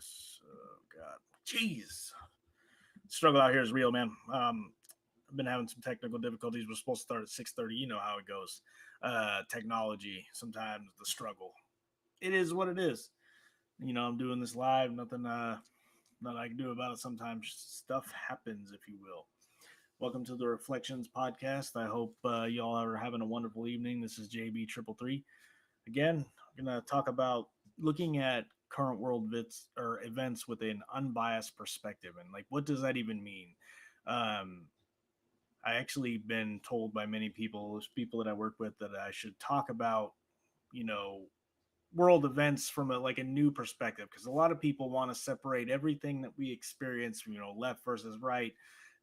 this. Oh God, jeez, struggle out here is real, man. I've been having some technical difficulties. We're supposed to start at 6:30. You know how it goes. Technology, sometimes the struggle. It is what it is. I'm doing this live. Nothing I can do about it. Sometimes stuff happens, if you will. Welcome to the Reflections podcast. I hope y'all are having a wonderful evening. This is JB333. Again, I'm going to talk about looking at current world events with an unbiased perspective. And like, what does that even mean? Um, I actually been told by many people, those people that I work with, that I should talk about, you know, world events from a new perspective, because a lot of people want to separate everything that we experience from left versus right,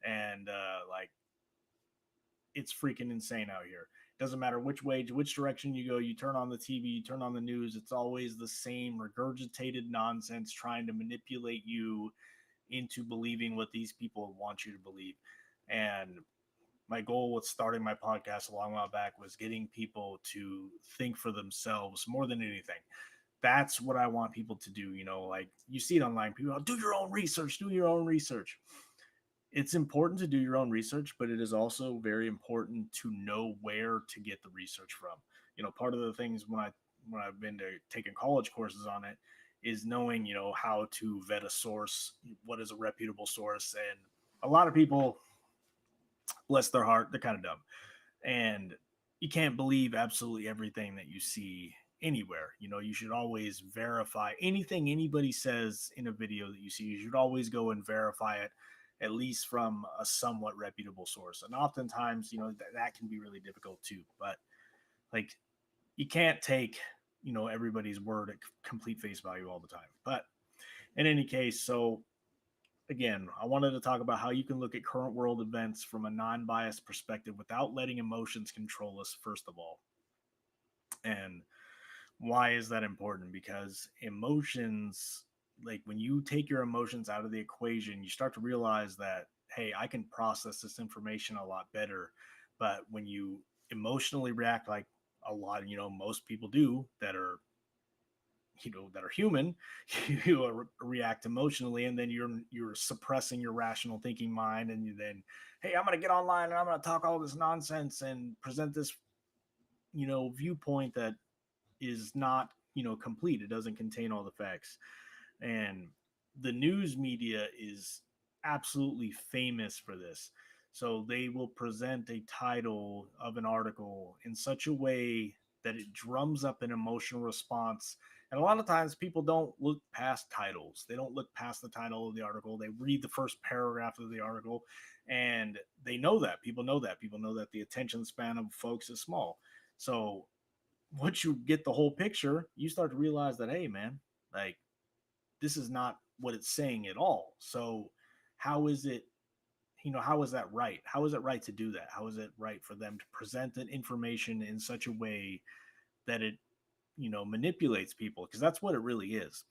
and it's freaking insane out here. Doesn't matter which direction you go, you turn on the TV, you turn on the news, it's always the same regurgitated nonsense trying to manipulate you into believing what these people want you to believe. And my goal with starting my podcast a long while back was getting people to think for themselves more than anything. That's what I want people to do. Like you see it online, people do your own research, do your own research. It's important to do your own research, but it is also very important to know where to get the research from. Part of the things when I've been to taking college courses on it is knowing, how to vet a source, what is a reputable source. And a lot of people, bless their heart, they're kind of dumb. And you can't believe absolutely everything that you see anywhere. You should always verify anything anybody says in a video that you see. You should always go and verify it, at least from a somewhat reputable source. And oftentimes, that can be really difficult too. But like, you can't take, everybody's word at complete face value all the time. But in any case, so again, I wanted to talk about how you can look at current world events from a non-biased perspective without letting emotions control us, first of all. And why is that important? Because emotions, like when you take your emotions out of the equation, you start to realize that, hey, I can process this information a lot better. But when you emotionally react like a lot, most people do that are human, you react emotionally, and then you're suppressing your rational thinking mind, and you then, hey, I'm going to get online and I'm going to talk all this nonsense and present this viewpoint that is not complete. It doesn't contain all the facts. And the news media is absolutely famous for this. So they will present a title of an article in such a way that it drums up an emotional response. And a lot of times people don't look past titles. They don't look past the title of the article. They read the first paragraph of the article, and they know that. People know that. People know that the attention span of folks is small. So once you get the whole picture, you start to realize that, hey, man, like, this is not what it's saying at all. So how is it, how is that right? How is it right to do that? How is it right for them to present that information in such a way that it, manipulates people? Because that's what it really is.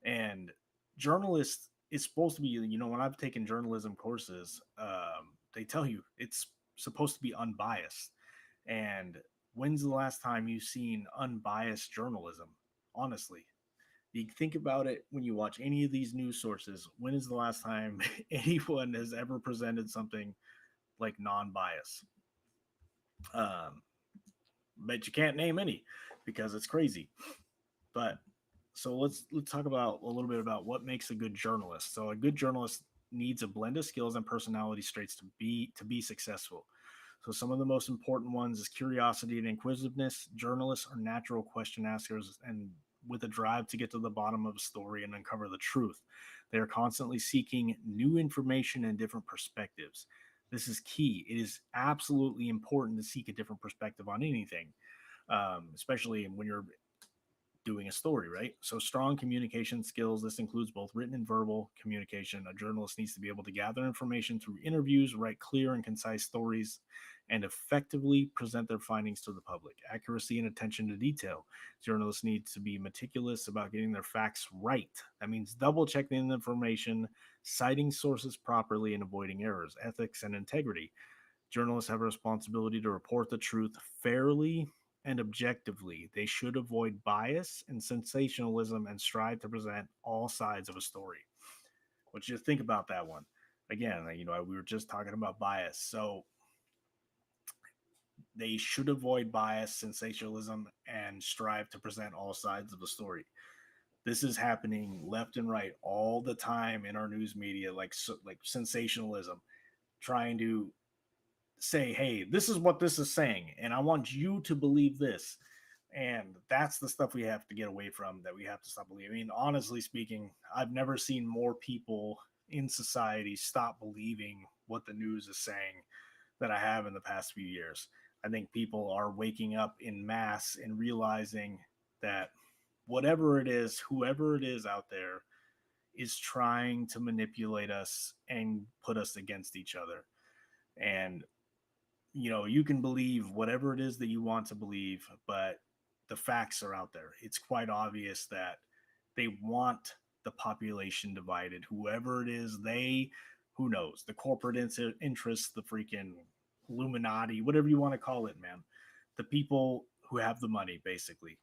And journalists is supposed to be, when I've taken journalism courses, they tell you it's supposed to be unbiased. And when's the last time you've seen unbiased journalism? Honestly, you think about it when you watch any of these news sources. When is the last time anyone has ever presented something like non-bias? Um, but you can't name any because it's crazy. But so let's talk about a little bit about what makes a good journalist. So a good journalist needs a blend of skills and personality traits to be successful. So some of the most important ones is curiosity and inquisitiveness. Journalists are natural question askers and with a drive to get to the bottom of a story and uncover the truth. They are constantly seeking new information and different perspectives. This is key. It is absolutely important to seek a different perspective on anything, especially when you're doing a story, right? So strong communication skills. This includes both written and verbal communication. A journalist needs to be able to gather information through interviews, write clear and concise stories, and effectively present their findings to the public. Accuracy and attention to detail. Journalists need to be meticulous about getting their facts right. That means double checking the information, citing sources properly, and avoiding errors. Ethics and integrity. Journalists have a responsibility to report the truth fairly and objectively. They should avoid bias and sensationalism and strive to present all sides of a story. What you think about that one? Again, we were just talking about bias. So they should avoid bias, sensationalism, and strive to present all sides of the story. This is happening left and right all the time in our news media, like sensationalism, trying to say, "Hey, this is what this is saying, and I want you to believe this." And that's the stuff we have to get away from. That we have to stop believing. I mean, honestly speaking, I've never seen more people in society stop believing what the news is saying than I have in the past few years. I think people are waking up in mass and realizing that whatever it is, whoever it is out there, is trying to manipulate us and put us against each other. And, you can believe whatever it is that you want to believe, but the facts are out there. It's quite obvious that they want the population divided. Whoever it is, who knows, the corporate interests, the freaking Illuminati, whatever you want to call it, man. The people who have the money, basically.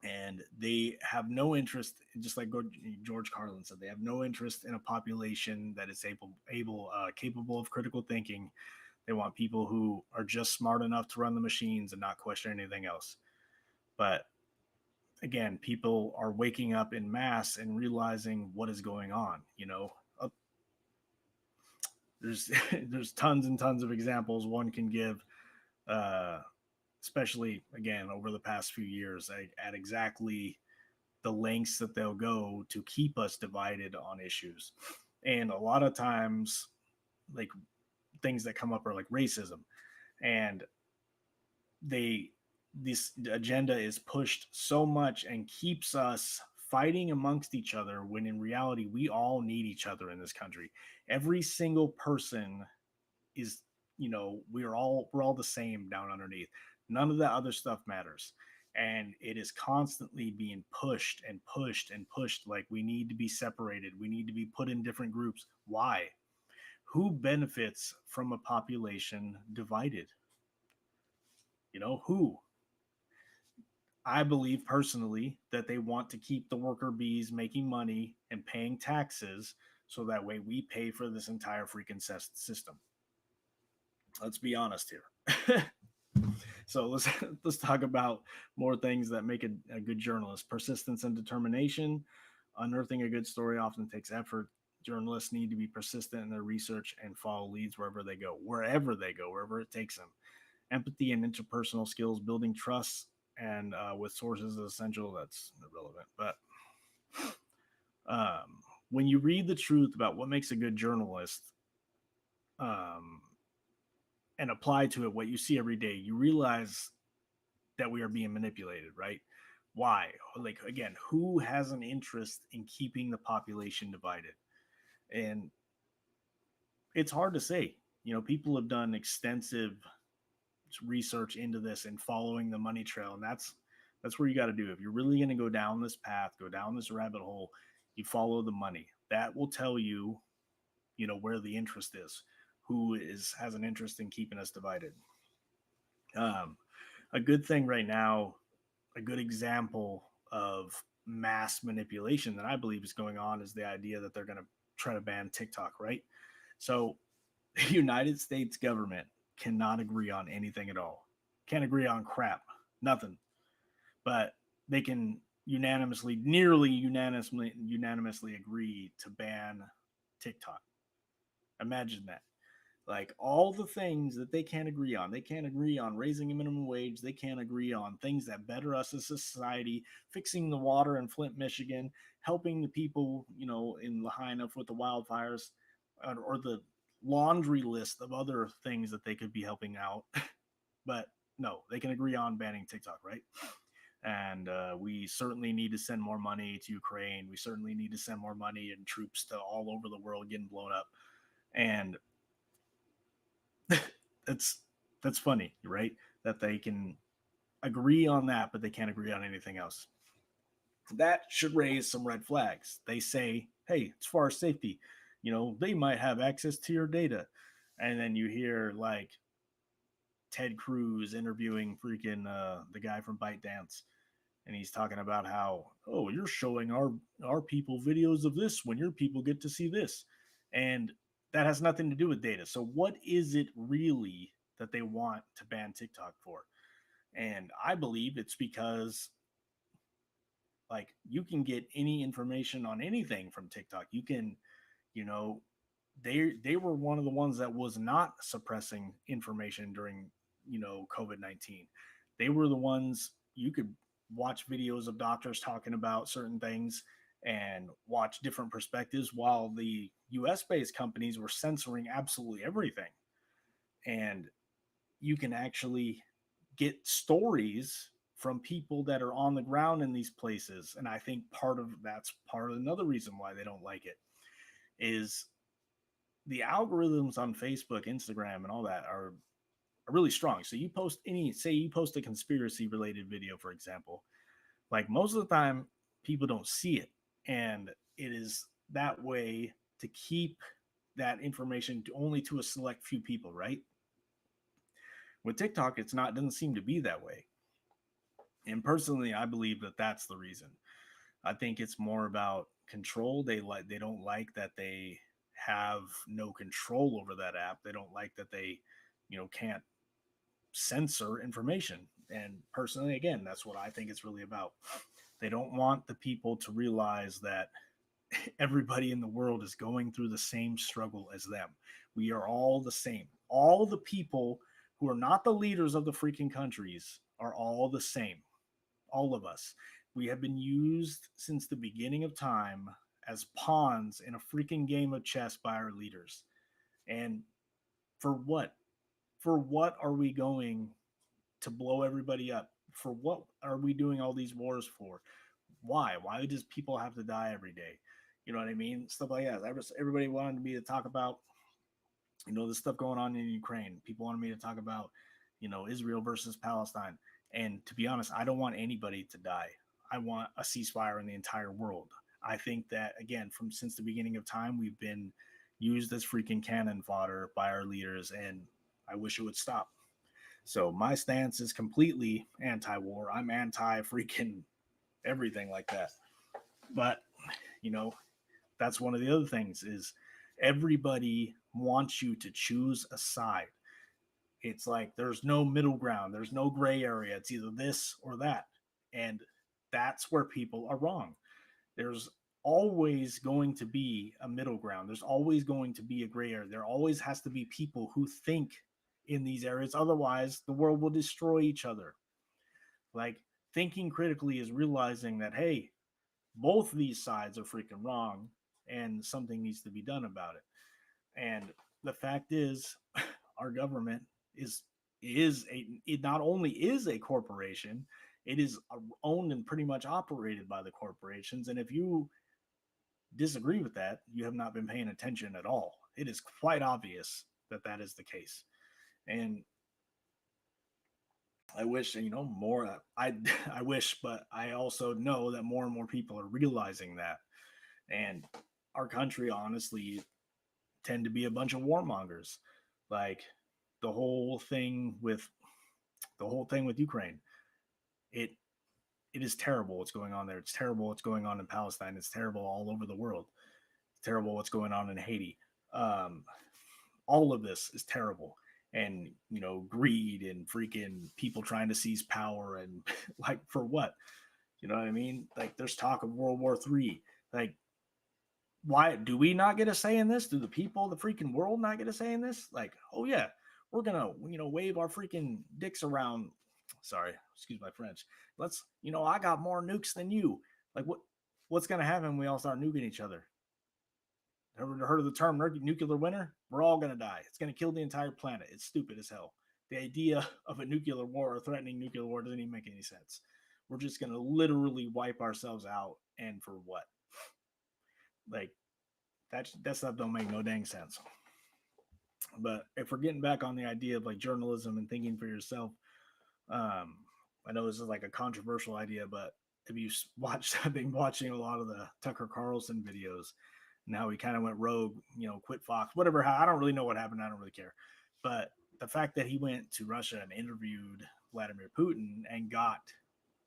And they have no interest, just like George Carlin said, they have no interest in a population that is capable of critical thinking. They want people who are just smart enough to run the machines and not question anything else. But again, people are waking up in mass and realizing what is going on. There's there's tons and tons of examples one can give, uh, especially again over the past few years, at exactly the lengths that they'll go to keep us divided on issues. And a lot of times, like, things that come up are like racism, and they this agenda is pushed so much and keeps us fighting amongst each other, when in reality we all need each other in this country. Every single person is, we're all the same down underneath. None of that other stuff matters. And it is constantly being pushed and pushed and pushed, like we need to be separated, we need to be put in different groups. Why? Who benefits from a population divided? Who? I believe personally that they want to keep the worker bees making money and paying taxes, so that way we pay for this entire freaking system. Let's be honest here. So let's talk about more things that make a good journalist. Persistence and determination. Unearthing a good story often takes effort. Journalists need to be persistent in their research and follow leads wherever they go, wherever it takes them. Empathy and interpersonal skills, building trust and with sources is essential. That's irrelevant. But when you read the truth about what makes a good journalist, um, and apply to it what you see every day, you realize that we are being manipulated, right? Why? Like, again, who has an interest in keeping the population divided? And it's hard to say. People have done extensive research into this and following the money trail, and that's where you got to do. If you're really going to go down this path, go down this rabbit hole, you follow the money. That will tell you, where the interest is, who has an interest in keeping us divided. A good thing right now, a good example of mass manipulation that I believe is going on, is the idea that they're going to try to ban TikTok, right? So the United States government cannot agree on anything at all. Can't agree on crap, nothing. But they can nearly unanimously agree to ban TikTok. Imagine that. Like, all the things that they can't agree on. They can't agree on raising a minimum wage. They can't agree on things that better us as a society, fixing the water in Flint, Michigan, helping the people, in Lahaina with the wildfires, or the laundry list of other things that they could be helping out. But no, they can agree on banning TikTok, right? And we certainly need to send more money to Ukraine. We certainly need to send more money and troops to all over the world getting blown up. And that's funny, right? That they can agree on that, but they can't agree on anything else. That should raise some red flags. They say, hey, it's for our safety. They might have access to your data. And then you hear, like, Ted Cruz interviewing freaking the guy from ByteDance, and he's talking about how, oh, you're showing our people videos of this when your people get to see this, and that has nothing to do with data. So what is it really that they want to ban TikTok for? And I believe it's because, like, you can get any information on anything from TikTok. You can, you know, they were one of the ones that was not suppressing information during, COVID-19. They were the ones you could watch videos of doctors talking about certain things and watch different perspectives, while the US based companies were censoring absolutely everything. And you can actually get stories from people that are on the ground in these places. And I think that's part of another reason why they don't like it is the algorithms on Facebook, Instagram, and all that are really strong. So you post a conspiracy related video, for example, like most of the time people don't see it. And it is that way to keep that information only to a select few people, right? With TikTok, it doesn't seem to be that way. And personally, I believe that that's the reason. I think it's more about control. They don't like that they have no control over that app. They don't like that they, can't censor information. And personally, again, that's what I think it's really about. They don't want the people to realize that everybody in the world is going through the same struggle as them. We are all the same. All the people who are not the leaders of the freaking countries are all the same. All of us. We have been used since the beginning of time as pawns in a freaking game of chess by our leaders. And for what? For what are we going to blow everybody up? For what are we doing all these wars for? Why? Why does people have to die every day? You know what I mean? Stuff like that. Everybody wanted me to talk about, the stuff going on in Ukraine. People wanted me to talk about, Israel versus Palestine. And to be honest, I don't want anybody to die. I want a ceasefire in the entire world. I think that, again, from since the beginning of time, we've been used as freaking cannon fodder by our leaders, and I wish it would stop. So my stance is completely anti-war. I'm anti-freaking everything like that. But, that's one of the other things is everybody wants you to choose a side. It's like there's no middle ground. There's no gray area. It's either this or that. And that's where people are wrong. There's always going to be a middle ground. There's always going to be a gray area. There always has to be people who think in these areas. Otherwise, the world will destroy each other. Like, thinking critically is realizing that, hey, both these sides are freaking wrong and something needs to be done about it. And the fact is, our government it not only is a corporation, it is owned and pretty much operated by the corporations. And if you disagree with that, you have not been paying attention at all. It is quite obvious that that is the case. And I wish, more. I wish, but I also know that more and more people are realizing that. And our country, honestly, tend to be a bunch of warmongers. Like the whole thing with Ukraine. It it is terrible what's going on there. It's terrible what's going on in Palestine. It's terrible all over the world. It's terrible what's going on in Haiti. Um, all of this is terrible. And, greed and freaking people trying to seize power and like for what? You know what I mean? Like there's talk of World War III. Like, why do we not get a say in this? Do the people of the freaking world not get a say in this? Like, oh yeah, we're gonna, wave our freaking dicks around. Sorry, excuse my French. I got more nukes than you. Like, what's gonna happen when we all start nuking each other? Ever heard of the term nuclear winter? We're all gonna die. It's gonna kill the entire planet. It's stupid as hell. The idea of a nuclear war or threatening nuclear war doesn't even make any sense. We're just gonna literally wipe ourselves out, and for what? Like, that stuff don't make no dang sense. But if we're getting back on the idea of like journalism and thinking for yourself, I know this is like a controversial idea, but if you watched, I've been watching a lot of the Tucker Carlson videos. Now he kind of went rogue, quit Fox, whatever. I don't really know what happened. I don't really care. But the fact that he went to Russia and interviewed Vladimir Putin and got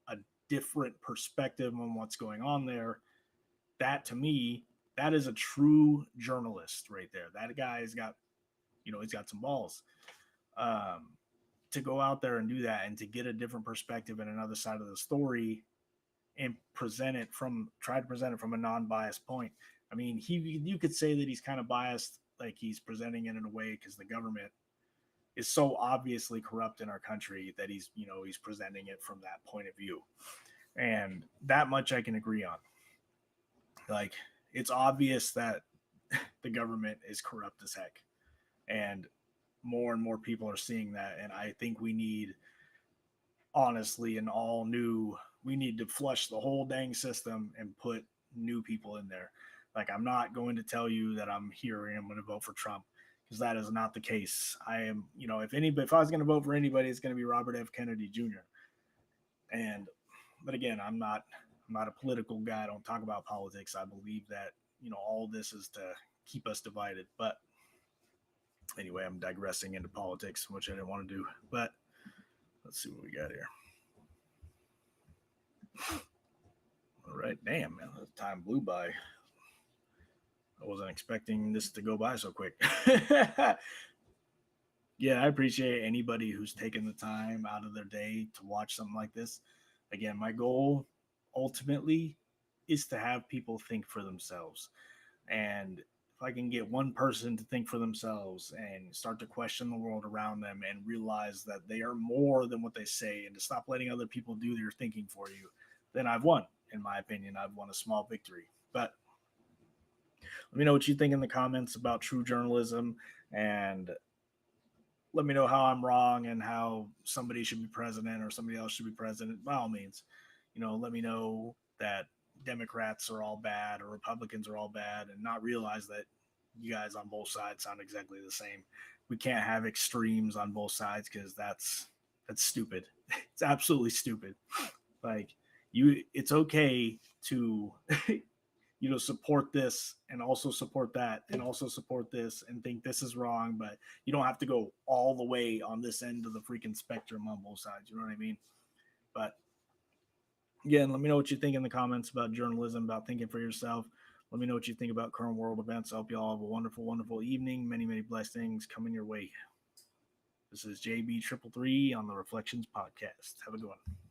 a different perspective on what's going on there, that to me, that is a true journalist right there. That guy's got, he's got some balls. To go out there and do that and to get a different perspective and another side of the story and try to present it from a non-biased point. I mean, you could say that he's kind of biased, like he's presenting it in a way because the government is so obviously corrupt in our country that he's presenting it from that point of view. And that much I can agree on. Like, it's obvious that the government is corrupt as heck. And more people are seeing that. And I think we need, honestly, we need to flush the whole dang system and put new people in there. Like, I'm not going to tell you that I'm here and I'm going to vote for Trump, because that is not the case. I am, if I was going to vote for anybody, it's going to be Robert F. Kennedy Jr. But again, I'm not a political guy. I don't talk about politics. I believe that, all this is to keep us divided. But anyway, I'm digressing into politics, which I didn't want to do. But let's see what we got here. All right, damn, man, the time blew by. I wasn't expecting this to go by so quick. Yeah, I appreciate anybody who's taken the time out of their day to watch something like this. Again, my goal ultimately is to have people think for themselves. And if I can get one person to think for themselves and start to question the world around them and realize that they are more than what they say, and to stop letting other people do their thinking for you, then I've won. In my opinion, I've won a small victory. But let me know what you think in the comments about true journalism, and let me know how I'm wrong and how somebody should be president or somebody else should be president. By all means, let me know that Democrats are all bad or Republicans are all bad, and not realize that you guys on both sides sound exactly the same. We can't have extremes on both sides, because that's stupid. It's absolutely stupid. Like, it's okay to support this and also support that and also support this and think this is wrong, but you don't have to go all the way on this end of the freaking spectrum on both sides. You know what I mean? But again, let me know what you think in the comments about journalism, about thinking for yourself. Let me know what you think about current world events. I hope you all have a wonderful, wonderful evening. Many, many blessings coming your way. This is JB333 on the Reflections Podcast. Have a good one.